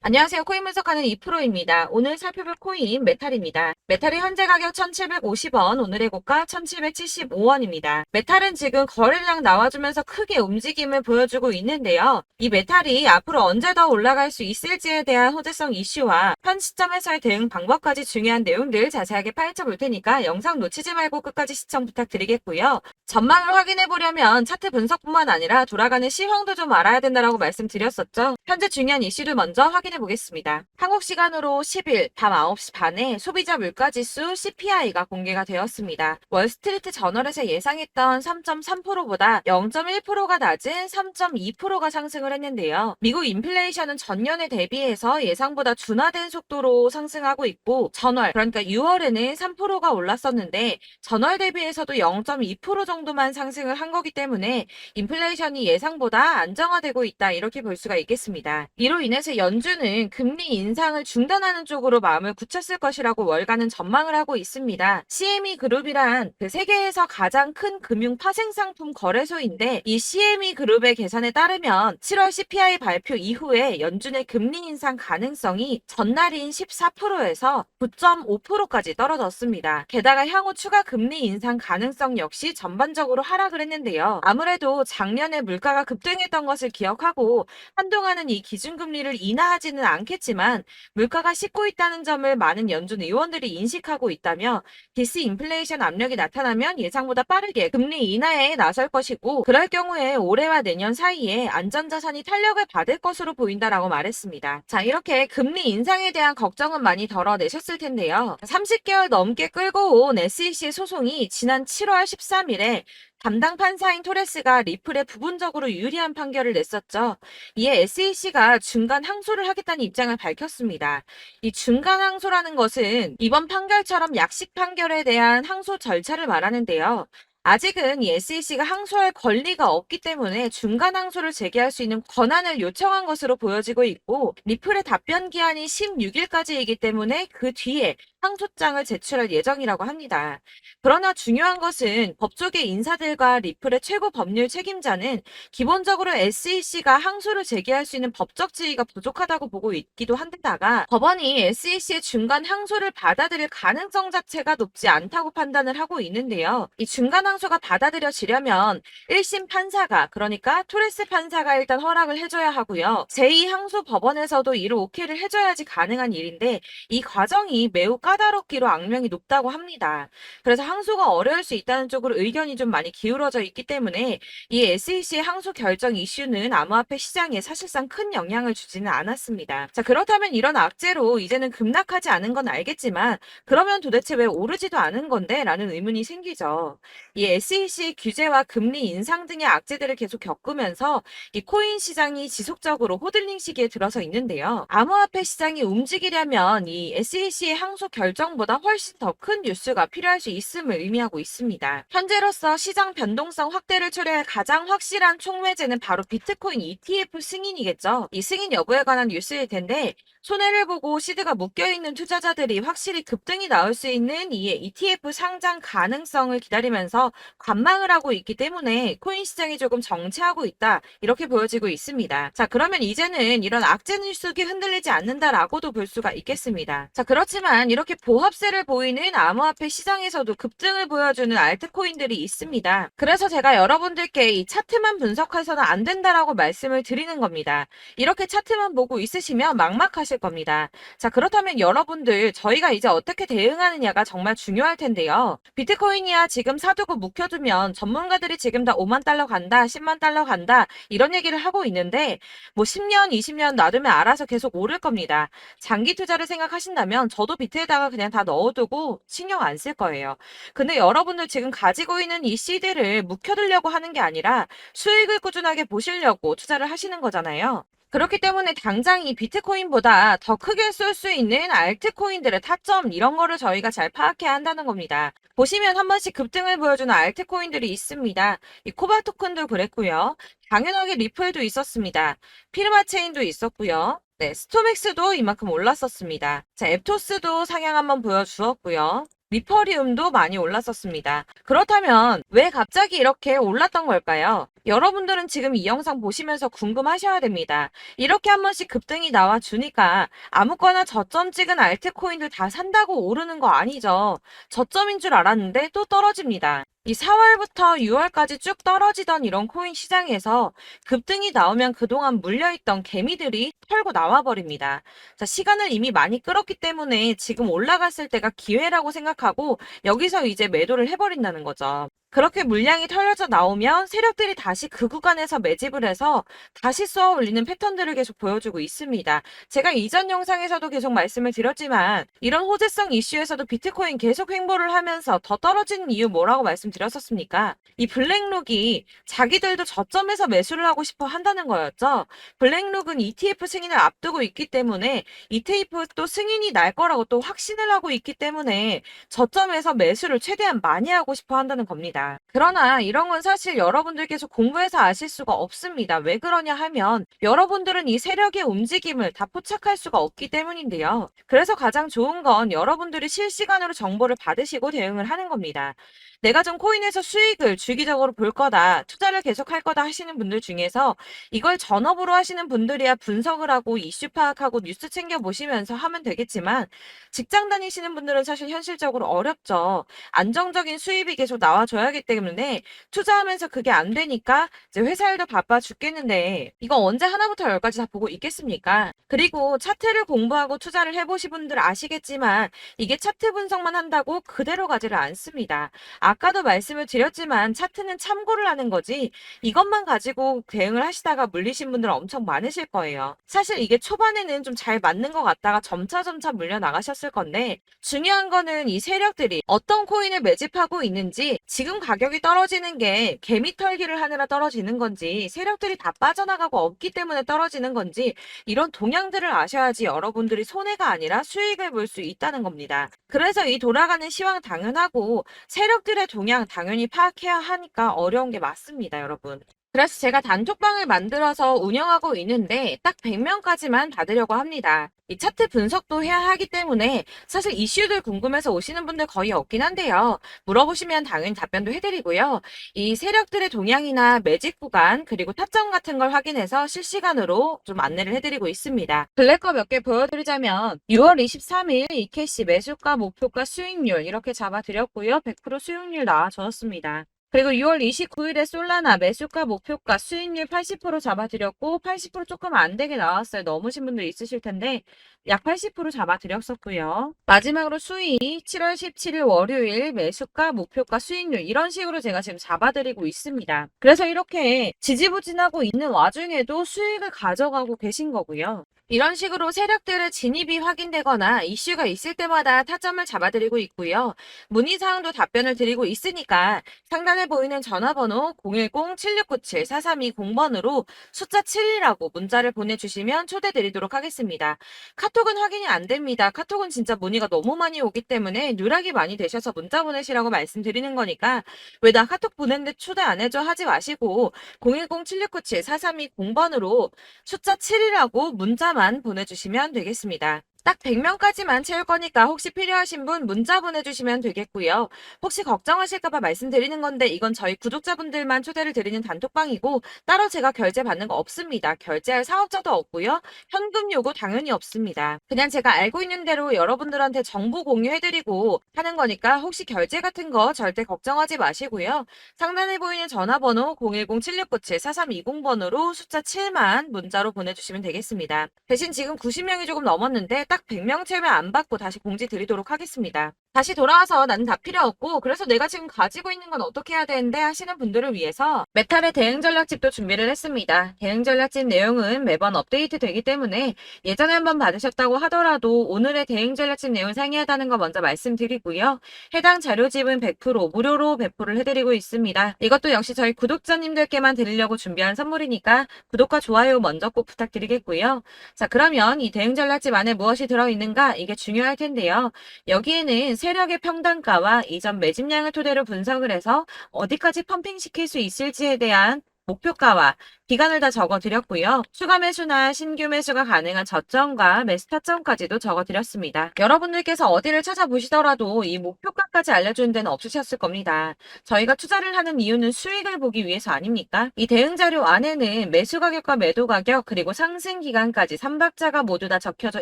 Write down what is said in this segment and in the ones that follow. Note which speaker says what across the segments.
Speaker 1: 안녕하세요. 코인 분석하는 2프로입니다. 오늘 살펴볼 코인 메탈입니다. 메탈의 현재 가격 1750원, 오늘의 고가 1775원입니다. 메탈은 지금 거래량 나와주면서 크게 움직임을 보여주고 있는데요. 이 메탈이 앞으로 언제 더 올라갈 수 있을지에 대한 호재성 이슈와 현 시점에서의 대응 방법까지 중요한 내용들 자세하게 파헤쳐 볼 테니까 영상 놓치지 말고 끝까지 시청 부탁드리겠고요. 전망을 확인해 보려면 차트 분석뿐만 아니라 돌아가는 시황도 좀 알아야 된다라고 말씀드렸었죠. 현재 중요한 이슈를 먼저 확인해 보겠습니다. 한국 시간으로 10일 밤 9시 반에 소비자 물가지수 CPI가 공개가 되었습니다. 월스트리트 저널에서 예상했던 3.3%보다 0.1%가 낮은 3.2%가 상승을 했는데요. 미국 인플레이션은 전년에 대비해서 예상보다 둔화된 속도로 상승하고 있고 전월 그러니까 6월에는 3%가 올랐었는데 전월 대비해서도 0.2% 정도만 상승을 한 거기 때문에 인플레이션이 예상보다 안정화되고 있다 이렇게 볼 수가 있겠습니다. 이로 인해서 연준은 금리 인상을 중단하는 쪽으로 마음을 굳혔을 것이라고 월가는 전망을 하고 있습니다. CME 그룹이란 그 세계에서 가장 큰 금융 파생상품 거래소인데 이 CME 그룹의 계산에 따르면 7월 CPI 발표 이후에 연준의 금리 인상 가능성이 전날인 14%에서 9.5%까지 떨어졌습니다. 게다가 향후 추가 금리 인상 가능성 역시 전반적으로 하락을 했는데요. 아무래도 작년에 물가가 급등했던 것을 기억하고 한동안은 이 기준금리를 인하하지는 않겠지만 물가가 씻고 있다는 점을 많은 연준 의원들이 인식하고 있다며 디스인플레이션 압력이 나타나면 예상보다 빠르게 금리 인하에 나설 것이고 그럴 경우에 올해와 내년 사이에 안전자산이 탄력을 받을 것으로 보인다라고 말했습니다. 자, 이렇게 금리 인상에 대한 걱정은 많이 덜어내셨을 텐데요. 30개월 넘게 끌고 온 SEC 소송이 지난 7월 13일에 담당 판사인 토레스가 리플에 부분적으로 유리한 판결을 냈었죠. 이에 SEC가 중간 항소를 하겠다는 입장을 밝혔습니다. 이 중간 항소라는 것은 이번 판결처럼 약식 판결에 대한 항소 절차를 말하는데요. 아직은 이 SEC가 항소할 권리가 없기 때문에 중간 항소를 제기할 수 있는 권한을 요청한 것으로 보여지고 있고 리플의 답변 기한이 16일까지이기 때문에 그 뒤에 항소장을 제출할 예정이라고 합니다. 그러나 중요한 것은 법조계 인사들과 리플의 최고 법률 책임자는 기본적으로 SEC가 항소를 제기할 수 있는 법적 지위가 부족하다고 보고 있기도 한데다가 법원이 SEC의 중간 항소를 받아들일 가능성 자체가 높지 않다고 판단을 하고 있는데요. 이 중간 항소가 받아들여지려면 1심 판사가 그러니까 토레스 판사가 일단 허락을 해줘야 하고요. 제2항소 법원에서도 이를 오케이를 해줘야지 가능한 일인데 이 과정이 매우 까다롭기로 악명이 높다고 합니다. 그래서 항소가 어려울 수 있다는 쪽으로 의견이 좀 많이 기울어져 있기 때문에 이 SEC의 항소 결정 이슈는 암호화폐 시장에 사실상 큰 영향을 주지는 않았습니다. 자, 그렇다면 이런 악재로 이제는 급락하지 않은 건 알겠지만 그러면 도대체 왜 오르지도 않은 건데? 라는 의문이 생기죠. 이 SEC 규제와 금리 인상 등의 악재들을 계속 겪으면서 이 코인 시장이 지속적으로 호들링 시기에 들어서 있는데요. 암호화폐 시장이 움직이려면 이 SEC의 항소 결정보다 훨씬 더 큰 뉴스가 필요할 수 있음을 의미하고 있습니다. 현재로서 시장 변동성 확대를 초래할 가장 확실한 촉매제는 바로 비트코인 ETF 승인이겠죠. 이 승인 여부에 관한 뉴스일 텐데 손해를 보고 시드가 묶여있는 투자자들이 확실히 급등이 나올 수 있는 이에 ETF 상장 가능성을 기다리면서 관망을 하고 있기 때문에 코인 시장이 조금 정체하고 있다 이렇게 보여지고 있습니다. 자, 그러면 이제는 이런 악재 뉴스가 흔들리지 않는다라고도 볼 수가 있겠습니다. 자, 그렇지만 이렇게 보합세를 보이는 암호화폐 시장에서도 급등을 보여주는 알트코인들이 있습니다. 그래서 제가 여러분들께 이 차트만 분석해서는 안 된다라고 말씀을 드리는 겁니다. 이렇게 차트만 보고 있으시면 막막하실 겁니다. 자, 그렇다면 여러분들 저희가 이제 어떻게 대응하느냐가 정말 중요할 텐데요. 비트코인이야 지금 사두고 묵혀두면 전문가들이 지금 다 5만 달러 간다, 10만 달러 간다 이런 얘기를 하고 있는데 뭐 10년, 20년 놔두면 알아서 계속 오를 겁니다. 장기 투자를 생각하신다면 저도 비트에다가 그냥 다 넣어두고 신경 안 쓸 거예요. 근데 여러분들 지금 가지고 있는 이 CD를 묵혀두려고 하는 게 아니라 수익을 꾸준하게 보시려고 투자를 하시는 거잖아요. 그렇기 때문에 당장 이 비트코인보다 더 크게 쏠 수 있는 알트코인들의 타점 이런 거를 저희가 잘 파악해야 한다는 겁니다. 보시면 한 번씩 급등을 보여주는 알트코인들이 있습니다. 이 코바 토큰도 그랬고요. 당연하게 리플도 있었습니다. 피르마 체인도 있었고요. 네, 스토맥스도 이만큼 올랐었습니다. 자, 앱토스도 상향 한번 보여주었고요. 리퍼리움도 많이 올랐었습니다. 그렇다면 왜 갑자기 이렇게 올랐던 걸까요? 여러분들은 지금 이 영상 보시면서 궁금하셔야 됩니다. 이렇게 한 번씩 급등이 나와 주니까 아무거나 저점 찍은 알트코인들 다 산다고 오르는 거 아니죠. 저점인 줄 알았는데 또 떨어집니다. 이 4월부터 6월까지 쭉 떨어지던 이런 코인 시장에서 급등이 나오면 그동안 물려있던 개미들이 털고 나와버립니다. 자, 시간을 이미 많이 끌었기 때문에 지금 올라갔을 때가 기회라고 생각하고 여기서 이제 매도를 해버린다는 거죠. 그렇게 물량이 털려져 나오면 세력들이 다시 그 구간에서 매집을 해서 다시 쏘아 올리는 패턴들을 계속 보여주고 있습니다. 제가 이전 영상에서도 계속 말씀을 드렸지만 이런 호재성 이슈에서도 비트코인 계속 횡보를 하면서 더 떨어지는 이유 뭐라고 말씀드렸었습니까? 이 블랙록이 자기들도 저점에서 매수를 하고 싶어 한다는 거였죠. 블랙록은 ETF 승인을 앞두고 있기 때문에 ETF도 승인이 날 거라고 또 확신을 하고 있기 때문에 저점에서 매수를 최대한 많이 하고 싶어 한다는 겁니다. 그러나 이런 건 사실 여러분들께서 공부해서 아실 수가 없습니다. 왜 그러냐 하면 여러분들은 이 세력의 움직임을 다 포착할 수가 없기 때문인데요. 그래서 가장 좋은 건 여러분들이 실시간으로 정보를 받으시고 대응을 하는 겁니다. 내가 좀 코인에서 수익을 주기적으로 볼 거다, 투자를 계속할 거다 하시는 분들 중에서 이걸 전업으로 하시는 분들이야 분석을 하고 이슈 파악하고 뉴스 챙겨 보시면서 하면 되겠지만 직장 다니시는 분들은 사실 현실적으로 어렵죠. 안정적인 수입이 계속 나와줘야 하기 때문에 투자하면서 그게 안 되니까 이제 회사 일도 바빠 죽겠는데 이거 언제 하나부터 열까지 다 보고 있겠습니까? 그리고 차트를 공부하고 투자를 해보신 분들 아시겠지만 이게 차트 분석만 한다고 그대로 가지를 않습니다. 아까도 말씀을 드렸지만 차트는 참고를 하는 거지 이것만 가지고 대응을 하시다가 물리신 분들 엄청 많으실 거예요. 사실 이게 초반에는 좀 잘 맞는 것 같다가 점차 물려 나가셨을 건데 중요한 거는 이 세력들이 어떤 코인을 매집하고 있는지 지금 가격이 떨어지는 게 개미 털기를 하느라 떨어지는 건지 세력들이 다 빠져나가고 없기 때문에 떨어지는 건지 이런 동향들을 아셔야지 여러분들이 손해가 아니라 수익을 볼 수 있다는 겁니다. 그래서 이 돌아가는 시황 당연하고 세력들의 동향 당연히 파악해야 하니까 어려운 게 맞습니다, 여러분. 그래서 제가 단톡방을 만들어서 운영하고 있는데 딱 100명까지만 받으려고 합니다. 이 차트 분석도 해야 하기 때문에 사실 이슈들 궁금해서 오시는 분들 거의 없긴 한데요. 물어보시면 당연히 답변도 해드리고요. 이 세력들의 동향이나 매집 구간 그리고 타점 같은 걸 확인해서 실시간으로 좀 안내를 해드리고 있습니다. 블랙거 몇 개 보여드리자면 6월 23일 이캐시 매수가, 목표가, 수익률 이렇게 잡아드렸고요. 100% 수익률 나와줬습니다. 그리고 6월 29일에 솔라나 매수가, 목표가, 수익률 80% 잡아드렸고 80% 조금 안 되게 나왔어요. 넘으신 분들 있으실 텐데 약 80% 잡아드렸었고요. 마지막으로 수익 7월 17일 월요일 매수가, 목표가, 수익률 이런 식으로 제가 지금 잡아드리고 있습니다. 그래서 이렇게 지지부진하고 있는 와중에도 수익을 가져가고 계신 거고요. 이런 식으로 세력들의 진입이 확인되거나 이슈가 있을 때마다 타점을 잡아드리고 있고요. 문의사항도 답변을 드리고 있으니까 상단에 보이는 전화번호 010-7697-4320번으로 숫자 7이라고 문자를 보내주시면 초대드리도록 하겠습니다. 카톡은 확인이 안 됩니다. 카톡은 진짜 문의가 너무 많이 오기 때문에 누락이 많이 되셔서 문자 보내시라고 말씀드리는 거니까 왜 나 카톡 보냈는데 초대 안 해줘 하지 마시고 010-7697-4320번으로 숫자 7이라고 문자만 보내주시면 되겠습니다. 딱 100명까지만 채울 거니까 혹시 필요하신 분 문자 보내주시면 되겠고요. 혹시 걱정하실까봐 말씀드리는 건데 이건 저희 구독자분들만 초대를 드리는 단톡방이고 따로 제가 결제 받는 거 없습니다. 결제할 사업자도 없고요. 현금 요구 당연히 없습니다. 그냥 제가 알고 있는 대로 여러분들한테 정보 공유해드리고 하는 거니까 혹시 결제 같은 거 절대 걱정하지 마시고요. 상단에 보이는 전화번호 010-7697-4320번으로 숫자 7만 문자로 보내주시면 되겠습니다. 대신 지금 90명이 조금 넘었는데 딱 100명 채우면 안 받고 다시 공지 드리도록 하겠습니다. 다시 돌아와서 나는 다 필요 없고 그래서 내가 지금 가지고 있는 건 어떻게 해야 되는데 하시는 분들을 위해서 메탈의 대응 전략집도 준비를 했습니다. 대응 전략집 내용은 매번 업데이트 되기 때문에 예전에 한번 받으셨다고 하더라도 오늘의 대응 전략집 내용 상이하다는 거 먼저 말씀드리고요. 해당 자료집은 100% 무료로 배포를 해드리고 있습니다. 이것도 역시 저희 구독자님들께만 드리려고 준비한 선물이니까 구독과 좋아요 먼저 꼭 부탁드리겠고요. 자, 그러면 이 대응 전략집 안에 무엇이 들어있는가 이게 중요할 텐데요. 여기에는 세력의 평단가와 이전 매집량을 토대로 분석을 해서 어디까지 펌핑시킬 수 있을지에 대한 목표가와 기간을 다 적어드렸고요. 추가 매수나 신규 매수가 가능한 저점과 매수 타점까지도 적어드렸습니다. 여러분들께서 어디를 찾아보시더라도 이 목표가까지 알려주는 데는 없으셨을 겁니다. 저희가 투자를 하는 이유는 수익을 보기 위해서 아닙니까? 이 대응 자료 안에는 매수 가격과 매도 가격 그리고 상승 기간까지 3박자가 모두 다 적혀져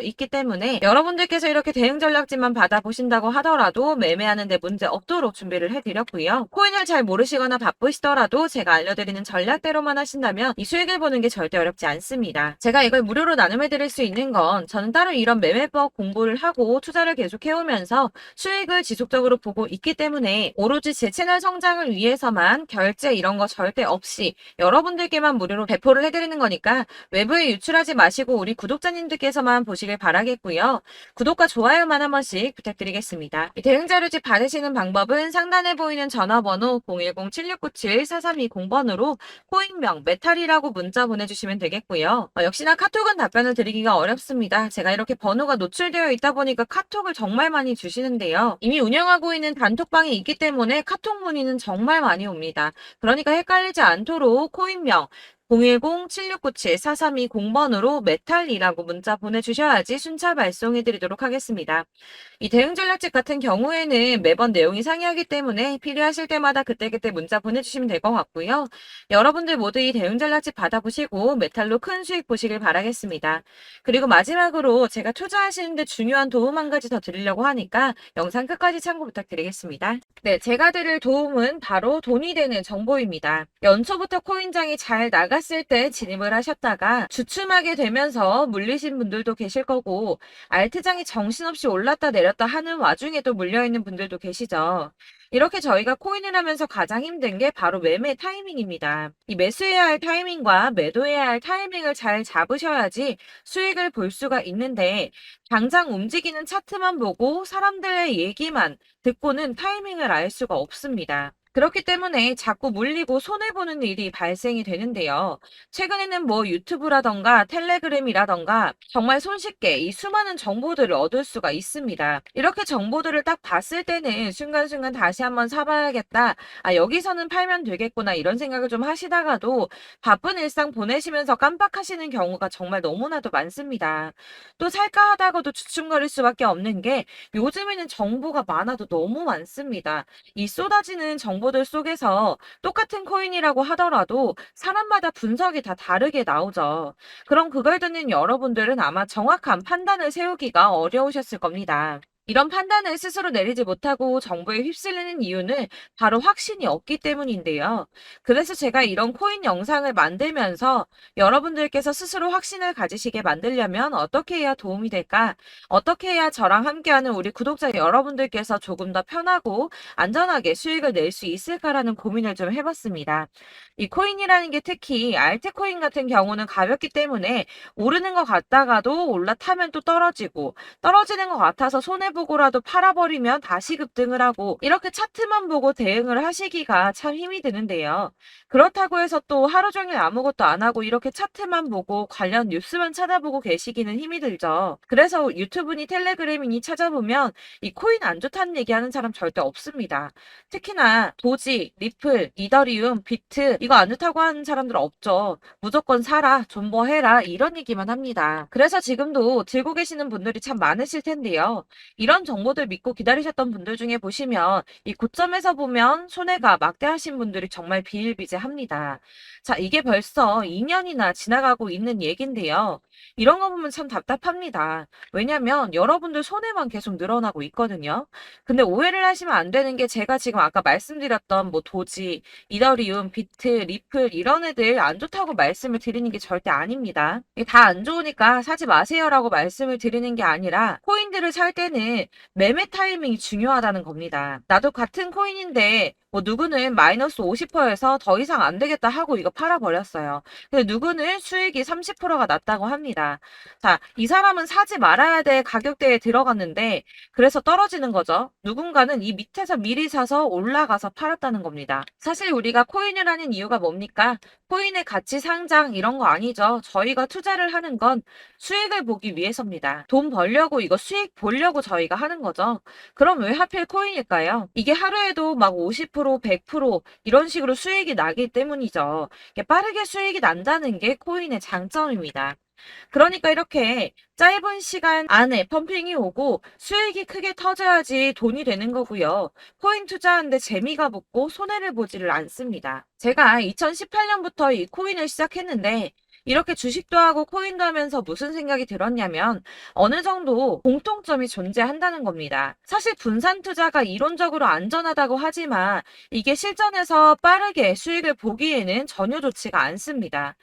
Speaker 1: 있기 때문에 여러분들께서 이렇게 대응 전략집만 받아보신다고 하더라도 매매하는 데 문제 없도록 준비를 해드렸고요. 코인을 잘 모르시거나 바쁘시더라도 제가 알려드리는 전략대로만 하신다면 이 수익을 보는 게 절대 어렵지 않습니다. 제가 이걸 무료로 나눔해드릴 수 있는 건 저는 따로 이런 매매법 공부를 하고 투자를 계속 해오면서 수익을 지속적으로 보고 있기 때문에 오로지 제 채널 성장을 위해서만 결제 이런 거 절대 없이 여러분들께만 무료로 배포를 해드리는 거니까 외부에 유출하지 마시고 우리 구독자님들께서만 보시길 바라겠고요. 구독과 좋아요만 한 번씩 부탁드리겠습니다. 이 대응 자료집 받으시는 방법은 상단에 보이는 전화번호 010-7697-4320번으로 코인명 메탈이라고 문자 보내주시면 되겠고요. 역시나 카톡은 답변을 드리기가 어렵습니다. 제가 이렇게 번호가 노출되어 있다 보니까 카톡을 정말 많이 주시는데요. 이미 운영하고 있는 단톡방이 있기 때문에 카톡 문의는 정말 많이 옵니다. 그러니까 헷갈리지 않도록 코인명 010-7697-4320번으로 메탈이라고 문자 보내주셔야지 순차 발송해드리도록 하겠습니다. 이 대응 전략집 같은 경우에는 매번 내용이 상이하기 때문에 필요하실 때마다 그때그때 문자 보내주시면 될 것 같고요. 여러분들 모두 이 대응 전략집 받아보시고 메탈로 큰 수익 보시길 바라겠습니다. 그리고 마지막으로 제가 투자하시는데 중요한 도움 한 가지 더 드리려고 하니까 영상 끝까지 참고 부탁드리겠습니다. 네, 제가 드릴 도움은 바로 돈이 되는 정보입니다. 연초부터 코인장이 잘 나갔을 때 진입을 하셨다가 주춤하게 되면서 물리신 분들도 계실 거고 알트장이 정신없이 올랐다 내렸다 하는 와중에도 물려있는 분들도 계시죠. 이렇게 저희가 코인을 하면서 가장 힘든 게 바로 매매 타이밍입니다. 이 매수해야 할 타이밍과 매도해야 할 타이밍을 잘 잡으셔야지 수익을 볼 수가 있는데 당장 움직이는 차트만 보고 사람들의 얘기만 듣고는 타이밍을 알 수가 없습니다. 그렇기 때문에 자꾸 물리고 손해보는 일이 발생이 되는데요. 최근에는 뭐 유튜브라던가 텔레그램이라던가 정말 손쉽게 이 수많은 정보들을 얻을 수가 있습니다. 이렇게 정보들을 딱 봤을 때는 순간순간 다시 한번 사봐야겠다. 아, 여기서는 팔면 되겠구나. 이런 생각을 좀 하시다가도 바쁜 일상 보내시면서 깜빡하시는 경우가 정말 너무나도 많습니다. 또 살까 하다가도 주춤거릴 수밖에 없는 게 요즘에는 정보가 많아도 너무 많습니다. 이 쏟아지는 정보들 속에서 똑같은 코인이라고 하더라도 사람마다 분석이 다 다르게 나오죠. 그럼 그걸 듣는 여러분들은 아마 정확한 판단을 세우기가 어려우셨을 겁니다. 이런 판단을 스스로 내리지 못하고 정보에 휩쓸리는 이유는 바로 확신이 없기 때문인데요. 그래서 제가 이런 코인 영상을 만들면서 여러분들께서 스스로 확신을 가지시게 만들려면 어떻게 해야 도움이 될까? 어떻게 해야 저랑 함께하는 우리 구독자 여러분들께서 조금 더 편하고 안전하게 수익을 낼 수 있을까라는 고민을 좀 해봤습니다. 이 코인이라는 게 특히 알트코인 같은 경우는 가볍기 때문에 오르는 것 같다가도 올라타면 또 떨어지고 떨어지는 것 같아서 손해보고라도 팔아버리면 다시 급등을 하고 이렇게 차트만 보고 대응을 하시기가 참 힘이 드는데요. 그렇다고 해서 또 하루 종일 아무것도 안 하고 이렇게 차트만 보고 관련 뉴스만 찾아보고 계시기는 힘이 들죠. 그래서 유튜브니 텔레그램이니 찾아보면 이 코인 안 좋다는 얘기하는 사람 절대 없습니다. 특히나 도지, 리플, 이더리움, 비트 이거 안 좋다고 하는 사람들 없죠. 무조건 사라, 존버해라 이런 얘기만 합니다. 그래서 지금도 들고 계시는 분들이 참 많으실 텐데요. 이런 정보들 믿고 기다리셨던 분들 중에 보시면 이 고점에서 보면 손해가 막대하신 분들이 정말 비일비재합니다. 자, 이게 벌써 2년이나 지나가고 있는 얘긴데요. 이런 거 보면 참 답답합니다. 왜냐면 여러분들 손해만 계속 늘어나고 있거든요. 근데 오해를 하시면 안 되는 게 제가 지금 아까 말씀드렸던 뭐 도지, 이더리움, 비트, 리플 이런 애들 안 좋다고 말씀을 드리는 게 절대 아닙니다. 이게 다 안 좋으니까 사지 마세요라고 말씀을 드리는 게 아니라 코인들을 살 때는 매매 타이밍이 중요하다는 겁니다. 나도 같은 코인인데 뭐 누구는 마이너스 50%에서 더 이상 안 되겠다 하고 이거 팔아버렸어요. 근데 누구는 수익이 30%가 났다고 합니다. 자, 이 사람은 사지 말아야 될 가격대에 들어갔는데 그래서 떨어지는 거죠. 누군가는 이 밑에서 미리 사서 올라가서 팔았다는 겁니다. 사실 우리가 코인을 하는 이유가 뭡니까? 코인의 가치 상장 이런 거 아니죠. 저희가 투자를 하는 건 수익을 보기 위해서입니다. 돈 벌려고 이거 수익 보려고 저희가 하는 거죠. 그럼 왜 하필 코인일까요? 이게 하루에도 막 50% 50%, 100% 이런 식으로 수익이 나기 때문이죠. 이게 빠르게 수익이 난다는 게 코인의 장점입니다. 그러니까 이렇게 짧은 시간 안에 펌핑이 오고 수익이 크게 터져야지 돈이 되는 거고요. 코인 투자하는데 재미가 붙고 손해를 보지를 않습니다. 제가 2018년부터 이 코인을 시작했는데 이렇게 주식도 하고 코인도 하면서 무슨 생각이 들었냐면 어느 정도 공통점이 존재한다는 겁니다. 사실 분산 투자가 이론적으로 안전하다고 하지만 이게 실전에서 빠르게 수익을 보기에는 전혀 좋지가 않습니다.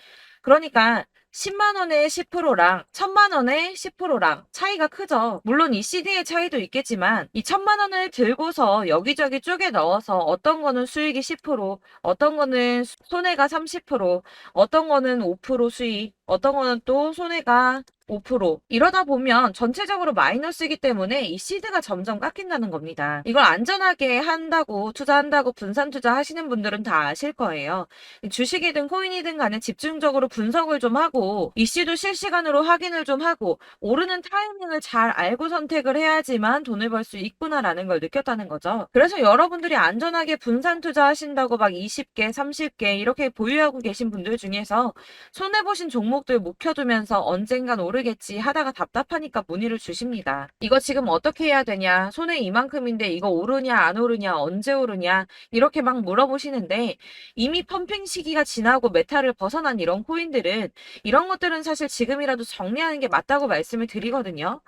Speaker 1: 그러니까 10만 원의 10%랑 1000만 원의 10%랑 차이가 크죠. 물론 이 CD의 차이도 있겠지만 이 1000만 원을 들고서 여기저기 쪼개 넣어서 어떤 거는 수익이 10%, 어떤 거는 손해가 30%, 어떤 거는 5% 수익, 어떤 거는 또 손해가 5% 이러다 보면 전체적으로 마이너스이기 때문에 이 시드가 점점 깎인다는 겁니다. 이걸 안전하게 한다고 투자한다고 분산 투자하시는 분들은 다 아실 거예요. 주식이든 코인이든 간에 집중적으로 분석을 좀 하고 이슈도 실시간으로 확인을 좀 하고 오르는 타이밍을 잘 알고 선택을 해야지만 돈을 벌 수 있구나라는 걸 느꼈다는 거죠. 그래서 여러분들이 안전하게 분산 투자하신다고 막 20개, 30개 이렇게 보유하고 계신 분들 중에서 손해보신 종목들 묵혀두면서 언젠간 오르겠지 하다가 답답하니까 문의를 주십니다. 이거 지금 어떻게 해야 되냐? 손해 이만큼인데 이거 오르냐 안 오르냐 언제 오르냐 이렇게 막 물어보시는데 이미 펌핑 시기가 지나고 메타를 벗어난 이런 코인들은 이런 것들은 사실 지금이라도 정리하는 게 맞다고 말씀을 드리거든요.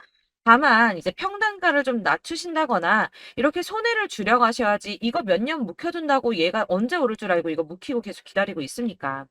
Speaker 1: 다만 이제 평단가를 좀 낮추신다거나 이렇게 손해를 줄여가셔야지 이거 몇 년 묵혀둔다고 얘가 언제 오를 줄 알고 이거 묵히고 계속 기다리고 있습니까?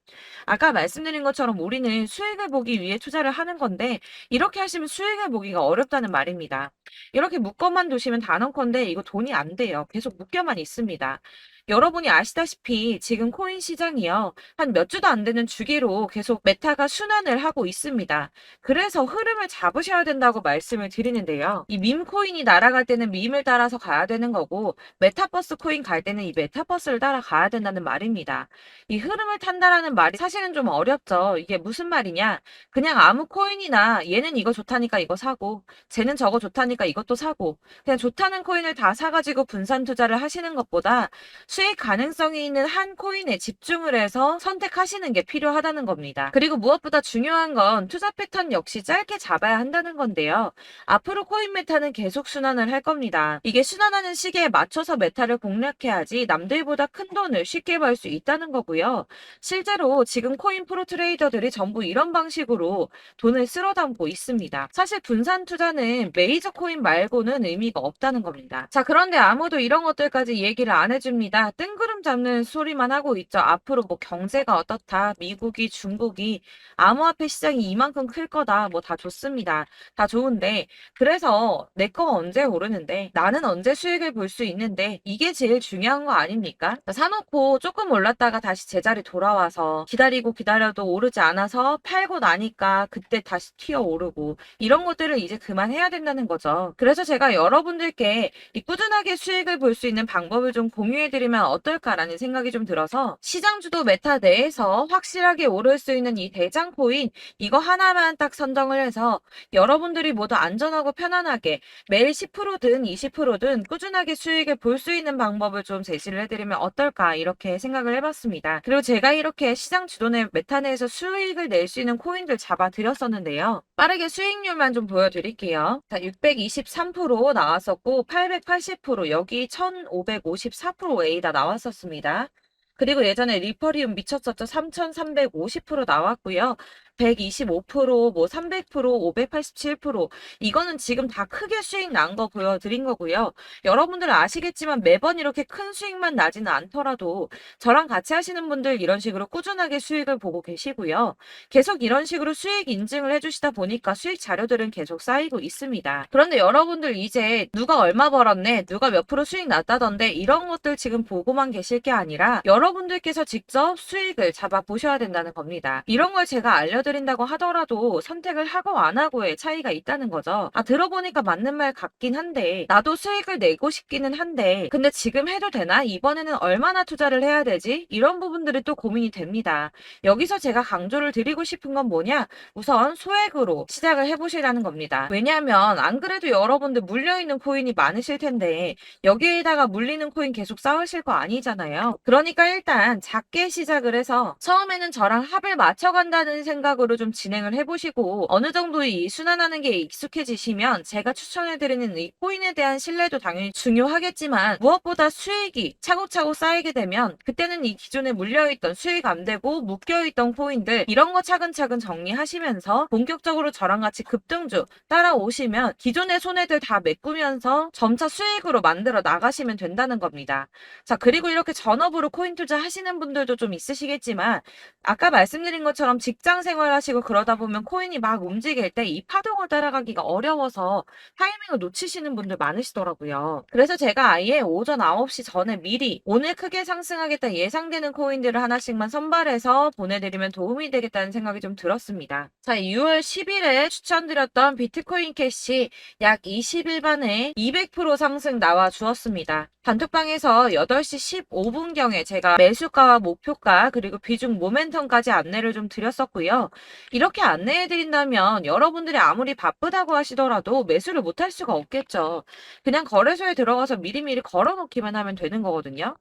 Speaker 1: 아까 말씀드린 것처럼 우리는 수익을 보기 위해 투자를 하는 건데 이렇게 하시면 수익을 보기가 어렵다는 말입니다. 이렇게 묶어만 두시면 단언컨대 이거 돈이 안 돼요. 계속 묶여만 있습니다. 여러분이 아시다시피 지금 코인 시장이요. 한 몇 주도 안 되는 주기로 계속 메타가 순환을 하고 있습니다. 그래서 흐름을 잡으셔야 된다고 말씀을 드리는데요. 이 밈 코인이 날아갈 때는 밈을 따라서 가야 되는 거고 메타버스 코인 갈 때는 이 메타버스를 따라가야 된다는 말입니다. 이 흐름을 탄다라는 말이 사실은 좀 어렵죠. 이게 무슨 말이냐? 그냥 아무 코인이나 얘는 이거 좋다니까 이거 사고 쟤는 저거 좋다니까 이것도 사고 그냥 좋다는 코인을 다 사가지고 분산 투자를 하시는 것보다 수익 가능성이 있는 한 코인에 집중을 해서 선택하시는 게 필요하다는 겁니다. 그리고 무엇보다 중요한 건 투자 패턴 역시 짧게 잡아야 한다는 건데요. 앞으로 코인 메타는 계속 순환을 할 겁니다. 이게 순환하는 시기에 맞춰서 메타를 공략해야지 남들보다 큰 돈을 쉽게 벌 수 있다는 거고요. 실제로 지금 코인 프로 트레이더들이 전부 이런 방식으로 돈을 쓸어 담고 있습니다. 사실 분산 투자는 메이저 코인 말고는 의미가 없다는 겁니다. 자, 그런데 아무도 이런 것들까지 얘기를 안 해줍니다. 뜬구름 잡는 소리만 하고 있죠. 앞으로 뭐 경제가 어떻다, 미국이, 중국이, 암호화폐 시장이 이만큼 클 거다, 뭐 다 좋습니다. 다 좋은데, 그래서 내 거 언제 오르는데, 나는 언제 수익을 볼 수 있는데, 이게 제일 중요한 거 아닙니까? 사놓고 조금 올랐다가 다시 제자리 돌아와서 기다리고 기다려도 오르지 않아서 팔고 나니까 그때 다시 튀어 오르고, 이런 것들을 이제 그만해야 된다는 거죠. 그래서 제가 여러분들께 이 꾸준하게 수익을 볼 수 있는 방법을 좀 공유해드리면 어떨까라는 생각이 좀 들어서 시장주도 메타 내에서 확실하게 오를 수 있는 이 대장 코인 이거 하나만 딱 선정을 해서 여러분들이 모두 안전하고 편안하게 매일 10%든 20%든 꾸준하게 수익을 볼 수 있는 방법을 좀 제시를 해드리면 어떨까 이렇게 생각을 해봤습니다. 그리고 제가 이렇게 시장 주도내 메타 내에서 수익을 낼 수 있는 코인들 잡아드렸었는데요. 빠르게 수익률만 좀 보여드릴게요. 자, 623% 나왔었고 880% 여기 1554% A다 나왔었습니다. 그리고 예전에 리퍼리움 미쳤었죠. 3350% 나왔고요. 125%, 뭐 300%, 587% 이거는 지금 다 크게 수익 난 거 보여드린 거고요. 여러분들은 아시겠지만 매번 이렇게 큰 수익만 나지는 않더라도 저랑 같이 하시는 분들 이런 식으로 꾸준하게 수익을 보고 계시고요. 계속 이런 식으로 수익 인증을 해주시다 보니까 수익 자료들은 계속 쌓이고 있습니다. 그런데 여러분들 이제 누가 얼마 벌었네, 누가 몇 프로 수익 났다던데 이런 것들 지금 보고만 계실 게 아니라 여러분들께서 직접 수익을 잡아 보셔야 된다는 겁니다. 이런 걸 제가 알려드린다고 하더라도 선택을 하고 안 하고의 차이가 있다는 거죠. 들어보니까 맞는 말 같긴 한데 나도 수익을 내고 싶기는 한데 근데 지금 해도 되나? 이번에는 얼마나 투자를 해야 되지? 이런 부분들이 또 고민이 됩니다. 여기서 제가 강조를 드리고 싶은 건 뭐냐? 우선 소액으로 시작을 해보시라는 겁니다. 왜냐하면 안 그래도 여러분들 물려있는 코인이 많으실 텐데 여기에다가 물리는 코인 계속 쌓으실 거 아니잖아요. 그러니까 일단 작게 시작을 해서 처음에는 저랑 합을 맞춰간다는 생각으로 좀 진행을 해보시고 어느 정도 이 순환하는 게 익숙해지시면 제가 추천해드리는 이 코인에 대한 신뢰도 당연히 중요하겠지만 무엇보다 수익이 차곡차곡 쌓이게 되면 그때는 이 기존에 물려있던 수익 안 되고 묶여있던 코인들 이런 거 차근차근 정리하시면서 본격적으로 저랑 같이 급등주 따라오시면 기존의 손해들 다 메꾸면서 점차 수익으로 만들어 나가시면 된다는 겁니다. 자, 그리고 이렇게 전업으로 코인 투자 하시는 분들도 좀 있으시겠지만 아까 말씀드린 것처럼 직장 생활하시고 그러다 보면 코인이 막 움직일 때 이 파동을 따라가기가 어려워서 타이밍을 놓치시는 분들 많으시더라고요. 그래서 제가 아예 오전 9시 전에 미리 오늘 크게 상승하겠다 예상되는 코인들을 하나씩만 선발해서 보내드리면 도움이 되겠다는 생각이 좀 들었습니다. 자, 6월 10일에 추천드렸던 비트코인 캐시 약 20일 만에 200% 상승 나와 주었습니다. 단톡방에서 8시 15분경에 제가 매수가와 목표가 그리고 비중 모멘텀까지 안내를 좀 드렸었고요. 이렇게 안내해드린다면 여러분들이 아무리 바쁘다고 하시더라도 매수를 못할 수가 없겠죠. 그냥 거래소에 들어가서 미리미리 걸어놓기만 하면 되는 거거든요.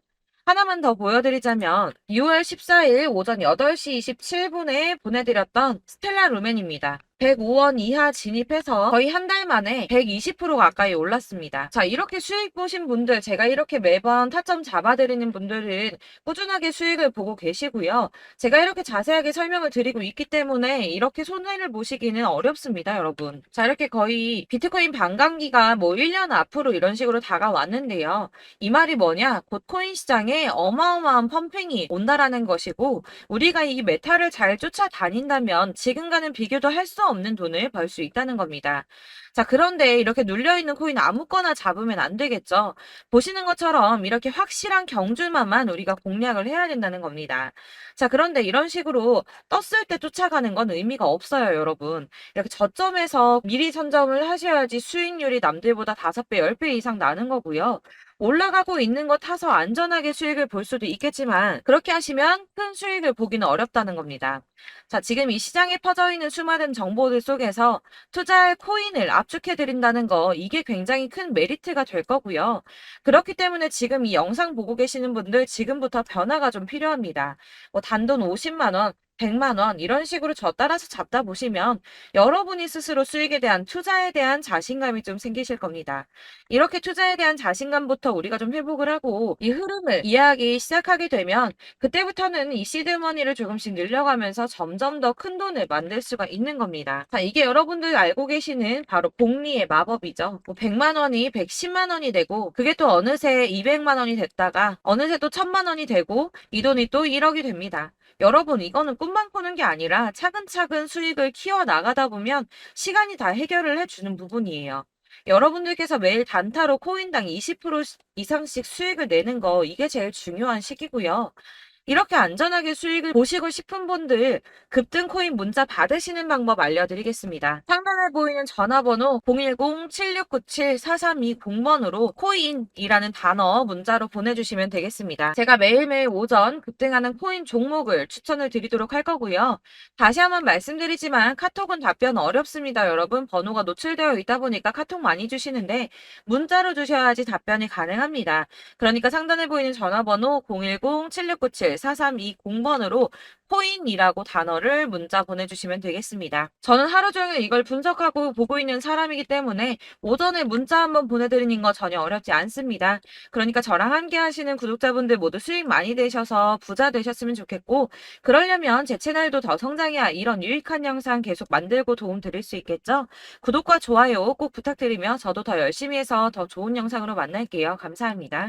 Speaker 1: 하나만 더 보여드리자면 6월 14일 오전 8시 27분에 보내드렸던 스텔라 루멘입니다. 105원 이하 진입해서 거의 한 달 만에 120% 가까이 올랐습니다. 자, 이렇게 수익 보신 분들, 제가 이렇게 매번 타점 잡아드리는 분들은 꾸준하게 수익을 보고 계시고요. 제가 이렇게 자세하게 설명을 드리고 있기 때문에 이렇게 손해를 보시기는 어렵습니다, 여러분. 자, 이렇게 거의 비트코인 반감기가 뭐 1년 앞으로 이런 식으로 다가왔는데요. 이 말이 뭐냐? 곧 코인 시장에 어마어마한 펌핑이 온다라는 것이고 우리가 이 메타를 잘 쫓아다닌다면 지금과는 비교도 할 수 없는 돈을 벌 수 있다는 겁니다. 자, 그런데 이렇게 눌려있는 코인 아무거나 잡으면 안 되겠죠. 보시는 것처럼 이렇게 확실한 경주만만 우리가 공략을 해야 된다는 겁니다. 자, 그런데 이런 식으로 떴을 때 쫓아가는 건 의미가 없어요, 여러분. 이렇게 저점에서 미리 선점을 하셔야지 수익률이 남들보다 5배, 10배 이상 나는 거고요. 올라가고 있는 거 타서 안전하게 수익을 볼 수도 있겠지만 그렇게 하시면 큰 수익을 보기는 어렵다는 겁니다. 자, 지금 이 시장에 퍼져 있는 수많은 정보들 속에서 투자할 코인을 압축해 드린다는 거 이게 굉장히 큰 메리트가 될 거고요. 그렇기 때문에 지금 이 영상 보고 계시는 분들 지금부터 변화가 좀 필요합니다. 뭐 단돈 50만 원, 100만 원 이런 식으로 저 따라서 잡다 보시면 여러분이 스스로 수익에 대한 투자에 대한 자신감이 좀 생기실 겁니다. 이렇게 투자에 대한 자신감부터 우리가 좀 회복을 하고 이 흐름을 이해하기 시작하게 되면 그때부터는 이 시드머니를 조금씩 늘려가면서 점점 더 큰 돈을 만들 수가 있는 겁니다. 자, 이게 여러분들 알고 계시는 바로 복리의 마법이죠. 뭐 100만 원이 110만 원이 되고 그게 또 어느새 200만 원이 됐다가 어느새 또 1000만 원이 되고 이 돈이 또 1억이 됩니다. 여러분, 이거는 꿈만 꾸는 게 아니라 차근차근 수익을 키워 나가다 보면 시간이 다 해결을 해주는 부분이에요. 여러분들께서 매일 단타로 코인당 20% 이상씩 수익을 내는 거 이게 제일 중요한 시기고요. 이렇게 안전하게 수익을 보시고 싶은 분들 급등 코인 문자 받으시는 방법 알려드리겠습니다. 상단에 보이는 전화번호 010-7697-4320번으로 코인이라는 단어 문자로 보내주시면 되겠습니다. 제가 매일매일 오전 급등하는 코인 종목을 추천을 드리도록 할 거고요. 다시 한번 말씀드리지만 카톡은 답변 어렵습니다. 여러분, 번호가 노출되어 있다 보니까 카톡 많이 주시는데 문자로 주셔야지 답변이 가능합니다. 그러니까 상단에 보이는 전화번호 010-7697 4320번으로 코인이라고 단어를 문자 보내주시면 되겠습니다. 저는 하루 종일 이걸 분석하고 보고 있는 사람이기 때문에 오전에 문자 한번 보내드리는 거 전혀 어렵지 않습니다. 그러니까 저랑 함께 하시는 구독자분들 모두 수익 많이 되셔서 부자 되셨으면 좋겠고 그러려면 제 채널도 더 성장해야 이런 유익한 영상 계속 만들고 도움 드릴 수 있겠죠? 구독과 좋아요 꼭 부탁드리며 저도 더 열심히 해서 더 좋은 영상으로 만날게요. 감사합니다.